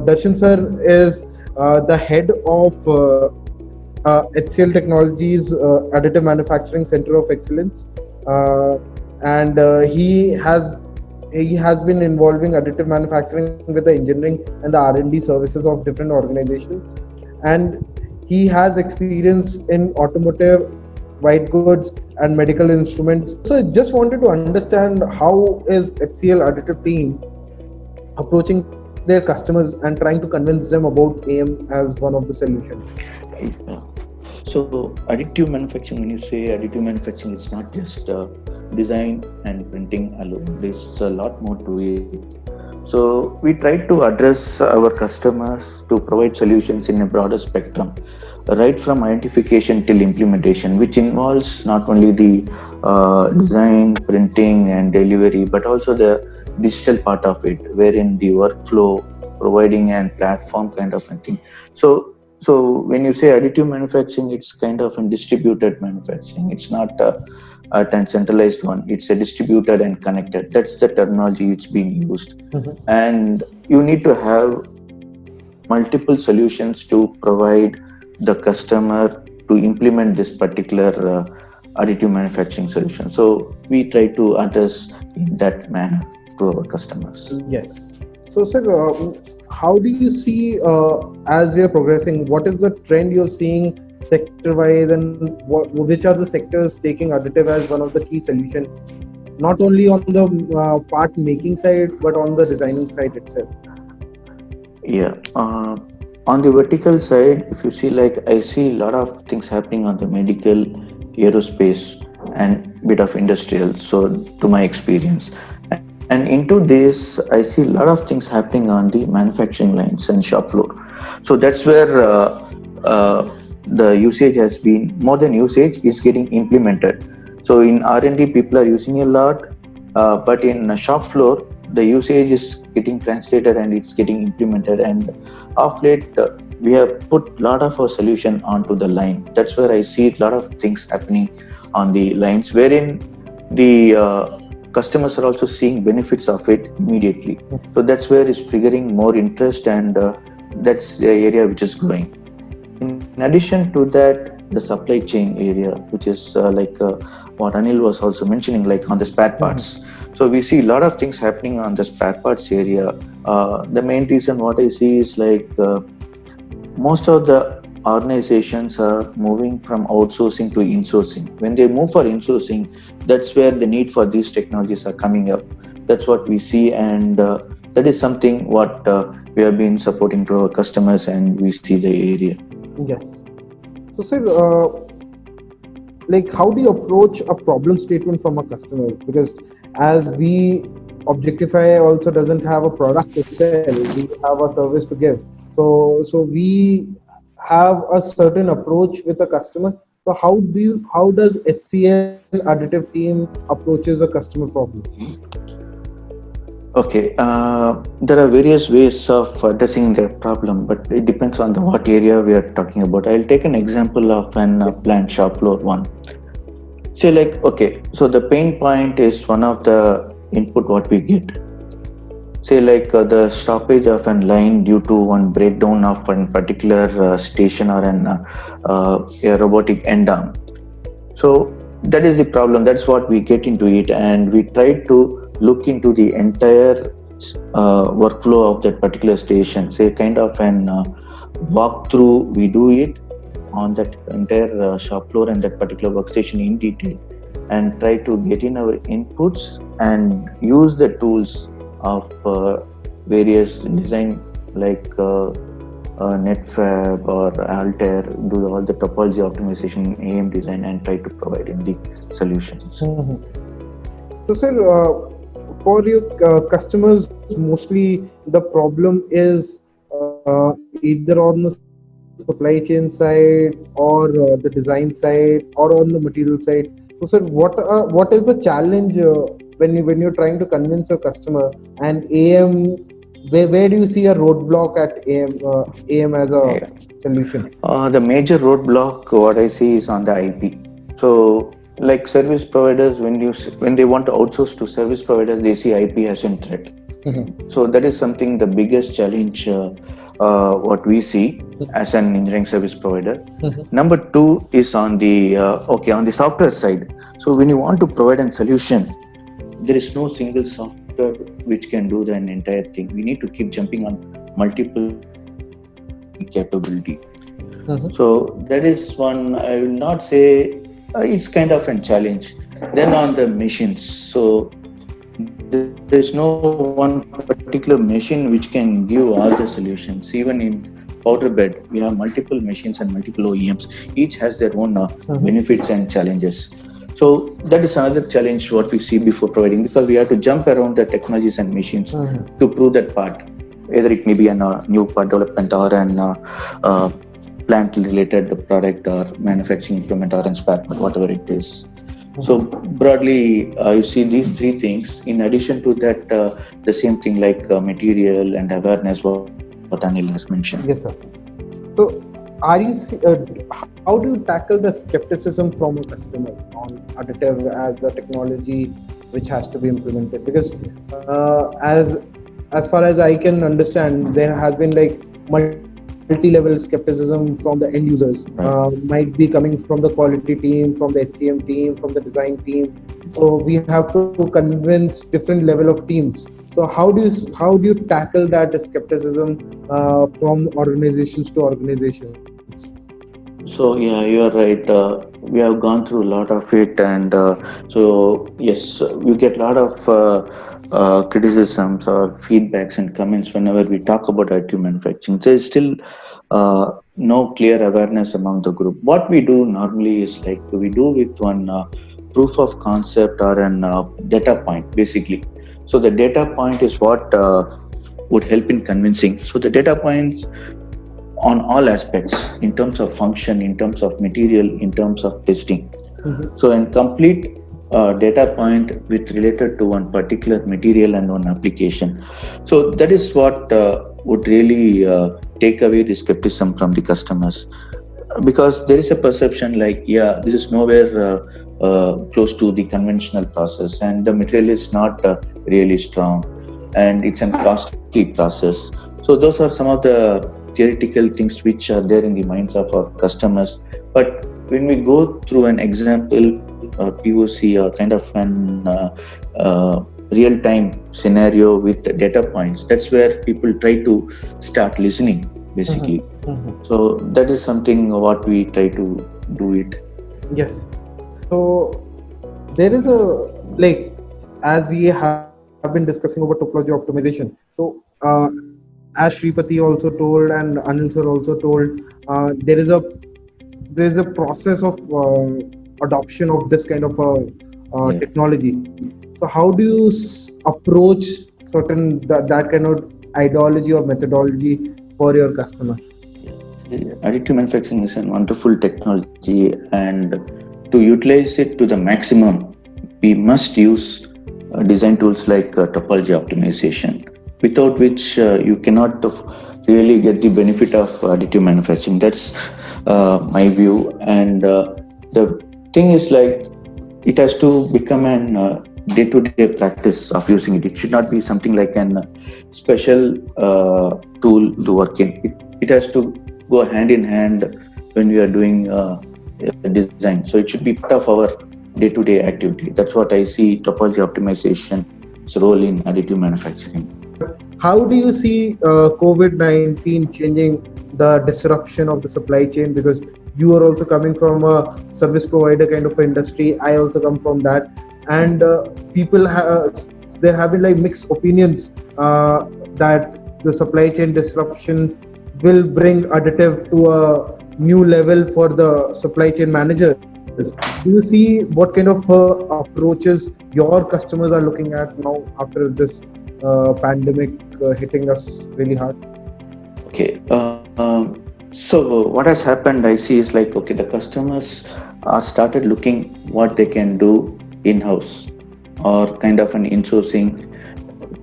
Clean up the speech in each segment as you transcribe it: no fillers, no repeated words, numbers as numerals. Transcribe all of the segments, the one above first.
Darshan sir is the head of HCL Technologies Additive Manufacturing Center of Excellence, uh, and he has been involving additive manufacturing with the engineering and the R&D services of different organizations, and he has experience in automotive, white goods, and medical instruments. So I just wanted to understand how is HCL additive team approaching their customers and trying to convince them about AM as one of the solutions. Yeah. So additive manufacturing, when you say additive manufacturing, it's not just design and printing alone. There's a lot more to it. So we try to address our customers to provide solutions in a broader spectrum, right from identification till implementation, which involves not only the design, printing, and delivery, but also the digital part of it, wherein the workflow, providing and platform kind of a thing. So when you say additive manufacturing, it's kind of a distributed manufacturing. It's not a centralized one. It's a distributed and connected. That's the terminology which being used. And you need to have multiple solutions to provide the customer to implement this particular additive manufacturing solution. So we try to address in that manner to our customers. Yes. So, sir, how do you see as we are progressing? What is the trend you're seeing sector-wise, and which are the sectors taking additive as one of the key solution, not only on the part making side, but on the designing side itself? Yeah. On the vertical side, if you see, like I see a lot of things happening on the medical, aerospace, and bit of industrial. So, to my experience, and into this, I see a lot of things happening on the manufacturing lines and shop floor. So that's where the usage has been more than usage is getting implemented. So in R&D, people are using a lot, but in a shop floor, the usage is getting translated and it's getting implemented. And of late, we have put a lot of our solution onto the line. That's where I see a lot of things happening on the lines, wherein the customers are also seeing benefits of it immediately. So that's where it's triggering more interest, and that's the area which is growing. In addition to that, the supply chain area, which is what Anil was also mentioning, like on the spare parts. So we see a lot of things happening on the spare parts area. The main reason what I see is most of the organizations are moving from outsourcing to insourcing. When they move for insourcing, that's where the need for these technologies are coming up. That's what we see, and that is something what we have been supporting to our customers, and we see the area. Yes. So, sir, how do you approach a problem statement from a customer? Because as we Objectify also doesn't have a product to sell; we have a service to give. So we have a certain approach with a customer. So how does HCL additive team approaches a customer problem? Okay, there are various ways of addressing the problem, but it depends on the what area we are talking about. I'll take an example of an plant shop floor one. Say okay, so the pain point is one of the input what we get. Say the stoppage of an line due to one breakdown of one particular station or a robotic end arm. So that is the problem. That's what we get into it, and we try to look into the entire workflow of that particular station. Say kind of an walkthrough. We do it on that entire shop floor and that particular workstation in detail, and try to get in our inputs and use the tools of various design NetFab or Altair, do all the topology optimization, AM design, and try to provide in the solutions. So, sir, for your customers, mostly the problem is either on the supply chain side or the design side or on the material side. So, sir, what is the challenge when you're trying to convince your customer, and AM? Where do you see a roadblock at AM as a Yeah. solution? The major roadblock what I see is on the IP. So like service providers, when they want to outsource to service providers, they see IP as a threat. So that is something the biggest challenge what we see as an engineering service provider. Number two is on the on the software side. So when you want to provide a solution, there is no single software which can do the entire thing. We need to keep jumping on multiple capability. So that is one. I will not say it's kind of a challenge. Then on the machines, so there is no one particular machine which can give all the solutions. Even in powder bed, we have multiple machines and multiple OEMs. Each has their own benefits and challenges. So that is another challenge what we see before providing, because we have to jump around the technologies and machines to prove that part. Either it may be a new part development or an plant related product or manufacturing implement or an spare part, whatever it is. So broadly, you see these three things. In addition to that, the same thing like material and awareness, what Anil has mentioned. Yes, sir. So, how do you tackle the skepticism from a customer on additive as the technology which has to be implemented? Because as far as I can understand, there has been like multi-level skepticism from the end users. Might be coming from the quality team, from the HCM team, from the design team. So we have to convince different level of teams. So how do you tackle that skepticism from organizations to organizations? So yeah, you are right. We have gone through a lot of it, and so yes, we get a lot of criticisms or feedbacks and comments whenever we talk about additive manufacturing. There is still no clear awareness among the group. What we do normally is like we do with one proof of concept or an data point, basically. So the data point is what would help in convincing. So the data points on all aspects, in terms of function, in terms of material, in terms of testing. So in complete data point with related to one particular material and one application. So that is what would really take away the skepticism from the customers, because there is a perception like, yeah, this is nowhere close to the conventional process, and the material is not really strong, and it's a costly process. So those are some of the theoretical things which are there in the minds of our customers. But when we go through an example or POC or kind of an real-time scenario with the data points, that's where people try to start listening, basically. So that is something what we try to do it. Yes. So there is a, like, as we have been discussing about topology optimization. So as Shripati also told and Anil sir also told, there is a process of adoption of this kind of technology. So how do you approach certain that kind of ideology or methodology for your customer? Additive manufacturing is a wonderful technology, and to utilize it to the maximum, we must use design tools like topology optimization, without which you cannot really get the benefit of additive manufacturing. That's my view. And the thing is like, it has to become an day-to-day practice of using it. It should not be something like an special tool to work in. It has to go hand in hand when we are doing design. So it should be part of our day-to-day activity. That's what I see topology optimization's role in additive manufacturing. How do you see COVID-19 changing the disruption of the supply chain? Because you are also coming from a service provider kind of industry. I also come from that, and people there have been like mixed opinions that the supply chain disruption will bring additive to a new level for the supply chain managers. Do you see what kind of approaches your customers are looking at now after this pandemic hitting us really hard? Okay. So what has happened, I see, is like, okay, the customers started looking what they can do in-house or kind of an insourcing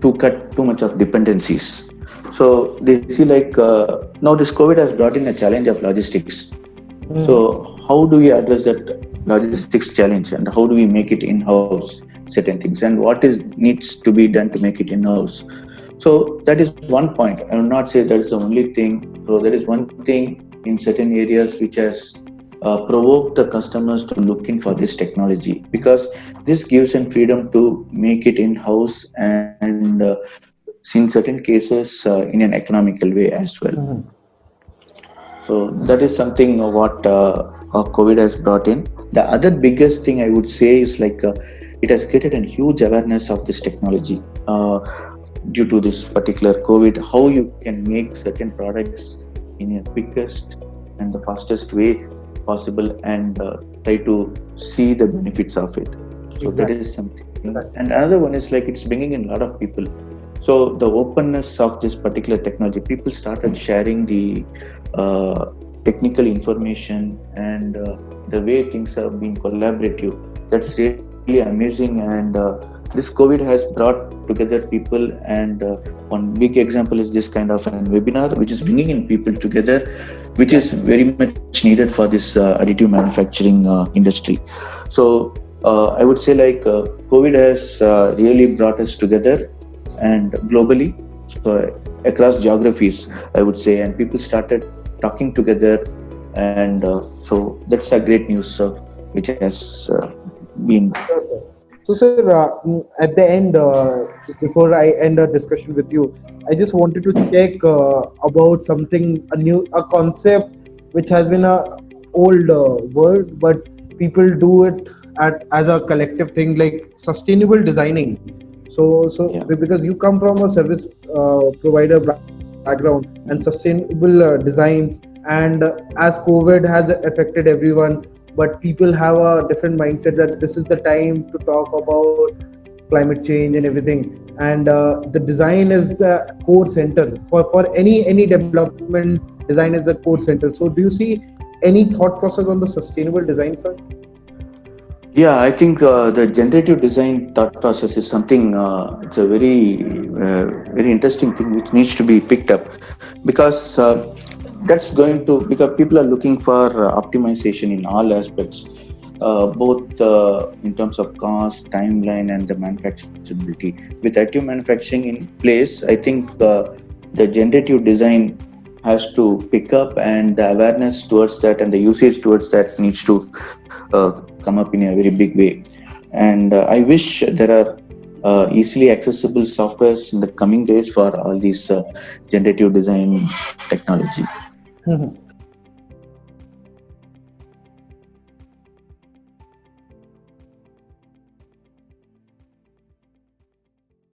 to cut too much of dependencies. So they see like now this COVID has brought in a challenge of logistics. So how do we address that logistics challenge, and how do we make it in-house certain things, and what is needs to be done to make it in-house? So that is one point. I will not say that is the only thing. So there is one thing in certain areas which has provoked the customers to look in for this technology, because this gives them freedom to make it in house, and in certain cases in an economical way as well. Mhm. So that is something what COVID has brought in. The other biggest thing I would say is like it has created a huge awareness of this technology due to this particular COVID. How you can make certain products in a quickest and the fastest way possible, and try to see the benefits of it. So that is Exactly. something. And another one is like it's bringing in a lot of people. So the openness of this particular technology, people started sharing the uh, technical information, and the way things are being collaborative. That's really amazing. And this COVID has brought together people, and one big example is this kind of an webinar, which is bringing in people together, which is very much needed for this additive manufacturing industry. So I would say like COVID has really brought us together and globally, so across geographies, I would say, and people started talking together, and so that's a great news which has been. Sure, sir. So, sir, at the end, before I end our discussion with you, I just wanted to check about something, a concept which has been a old word, but people do it as a collective thing, like sustainable designing. So Yeah. because you come from a service provider background and sustainable designs, and as COVID has affected everyone, but people have a different mindset that this is the time to talk about climate change and everything, and the design is the core center for any development. Design is the core center. So do you see any thought process on the sustainable design front? Yeah, I think the generative design thought process is something. It's a very interesting thing which needs to be picked up, because that's going to, because people are looking for optimization in all aspects, both in terms of cost, timeline, and the manufacturability. With additive manufacturing in place, I think the generative design has to pick up, and the awareness towards that and the usage towards that needs to come up in a very big way. And I wish there are easily accessible softwares in the coming days for all these generative design technology.